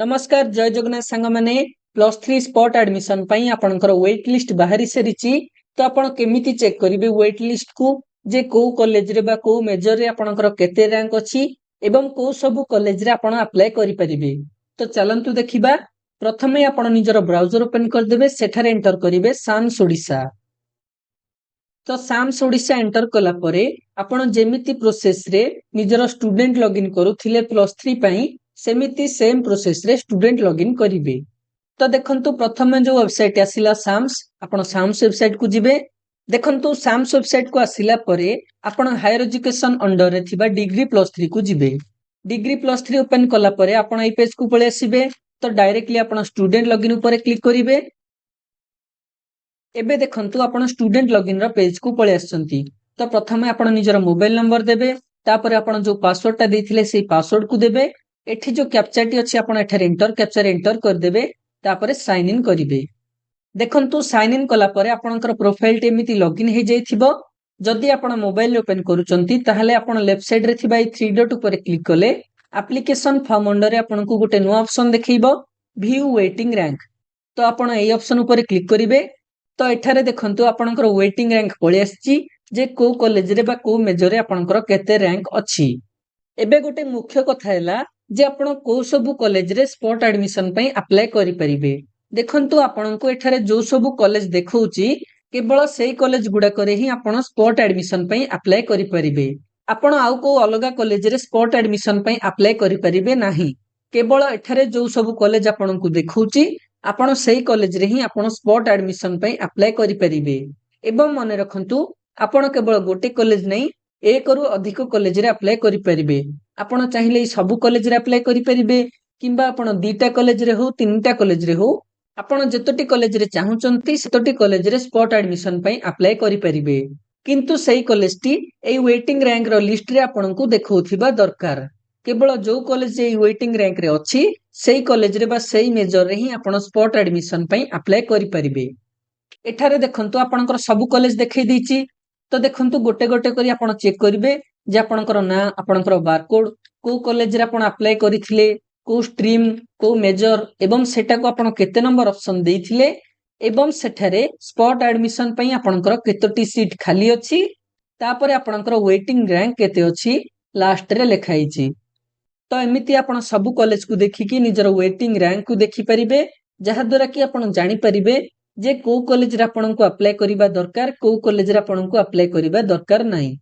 नमस्कार जय जगन्नाथ सांग माने +3 स्पॉट एडमिशन पई आपनकर वेट लिस्ट बाहरी सरीची तो आपण केमिति चेक करिवे वेट लिस्ट को जे को कॉलेज रे बा को मेजर रे आपनकर केते रैंक अछि एवं को सब कॉलेज रे आपण अप्लाई करि परिबे। तो चलंतु देखिबा। प्रथमे आपण निजर ब्राउजर ओपन कर देबे, सेठारे एंटर करिवे साम्स ओडिशा। तो साम्स ओडिशा एंटर कला परे आपण जेमिति प्रोसेस रे निजर स्टूडेंट लॉगिन करूथिले +3 पई सेमिति सेम प्रोसेस रे स्टूडेंट लॉगिन करिवे। तो देखंतु प्रथमे जो वेबसाइट आसिला साम्स, आपण साम्स वेबसाइट को जिबे। देखंतु साम्स वेबसाइट को आसिला परे आपण हायर एजुकेशन अंडर रे थिबा डिग्री +3 को जिबे। डिग्री +3 ओपन कला परे आपण ए पेज को पळे आसीबे। तो डायरेक्टली आपण स्टूडेंट लॉगिन ऊपर क्लिक करिवे। एबे देखंतु आपण स्टूडेंट लॉगिन रा पेज को पळे आछंती। तो प्रथमे आपण निजर मोबाइल नंबर देबे, तापर आपण जो पासवर्ड ता देथिले सेही पासवर्ड को देबे। एठी जो कैप्चा टी अछि आपण एठारे कैप्चा एंटर कर देबे, तापर साइन इन करिवे। देखंतु साइन इन कला परे आपणकर प्रोफाइल टे एमिति लॉगिन हे जायथिबो। जदि आपण मोबाइल ओपन करूचंती ताहाले आपण लेफ्ट साइड रे थिबा ए 3 डॉट ऊपर क्लिक कले एप्लीकेशन फॉर्म अंडर रे आपणकु गोटे नुवा ऑप्शन देखैबो व्यू वेटिंग रैंक। तो आपण एई ऑप्शन ऊपर क्लिक करिवे। तो एठारे देखंतु आपणकर वेटिंग रैंक पळे आछि जे को कॉलेज रे बा को मेजर रे आपणकर केते रैंक अछि। एबे गोटे मुख्य कथा हैला जे आपण को सब कॉलेज रे स्पॉट एडमिशन पई अप्लाई करि परिबे। देखंतु आपणको एठारे जो सब कॉलेज देखौची केवल सेही कॉलेज गुडा करे ही आपण स्पॉट एडमिशन पई अप्लाई करि परिबे। आपण आउ को अलगा कॉलेज रे स्पॉट एडमिशन पई अप्लाई करि परिबे नाही। केवल एठारे जो सब कॉलेज आपणको देखौची आपण सेही कॉलेज रे ही आपण स्पॉट एडमिशन पई अप्लाई करि परिबे। एवं मन रखंतु आपण केवल गोटे कॉलेज नै एक रु अधिक कॉलेज रे अप्लाई करि परिबे। आपण चाहिले सब कॉलेज रे अप्लाई करि परिबे किंबा आपण दीटा कॉलेज रे हो तीनटा कॉलेज रे हो आपण जेतोटी कॉलेज रे चाहुचंती सेतोटी कॉलेज रे स्पॉट एडमिशन पई अप्लाई करि परिबे। किंतु सेही कॉलेज टी एई वेटिंग रैंक रो लिस्ट रे आपणको देखौथिबा दरकार। केवल जो कॉलेज एई वेटिंग रैंक रे अछि सेही कॉलेज रे बा सेही मेजर रे ही आपण स्पॉट एडमिशन पई अप्लाई करि परिबे। एठारे देखंतु आपणकर सब कॉलेज देखै दैछि। तो देखंतु गोटे गोटे करी आपण चेक करिवे जे आपणकर ना आपणकर बारकोड को कॉलेज रे आपण अप्लाई करिथिले, को स्ट्रीम को मेजर एवं सेटा को आपण केते नंबर ऑप्शन देइथिले एवं सेठारे स्पॉट एडमिशन पई आपणकर केतोटी सीट खाली अछि, तापर आपणकर वेटिंग रैंक केते अछि लास्ट रे लिखाइछि। तो एमिति आपण सब कॉलेज को देखि कि निजर वेटिंग रैंक को देखि परिबे, जहा द्वारा कि आपण जानि परिबे जे को कॉलेज रे आपणको अप्लाई करिबा दरकार, को कॉलेज रे आपणको अप्लाई करिबा दरकार नाही।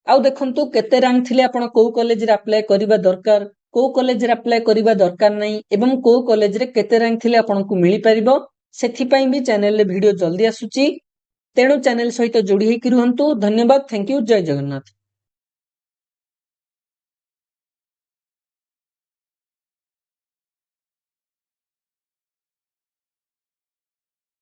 आउ देखंतु केते रैंक थिले आपण को कॉलेज रे अप्लाई करिबा दरकार, को कॉलेज रे अप्लाई करिबा दरकार नाही एवं को कॉलेज रे केते रैंक थिले आपणको मिली परिबो। सेथि पई भी चैनल रे वीडियो जल्दी आसुची, तेणु चैनल सहित जोडी हेकि रुहंतु। धन्यवाद, थैंक यू, जय जगन्नाथ।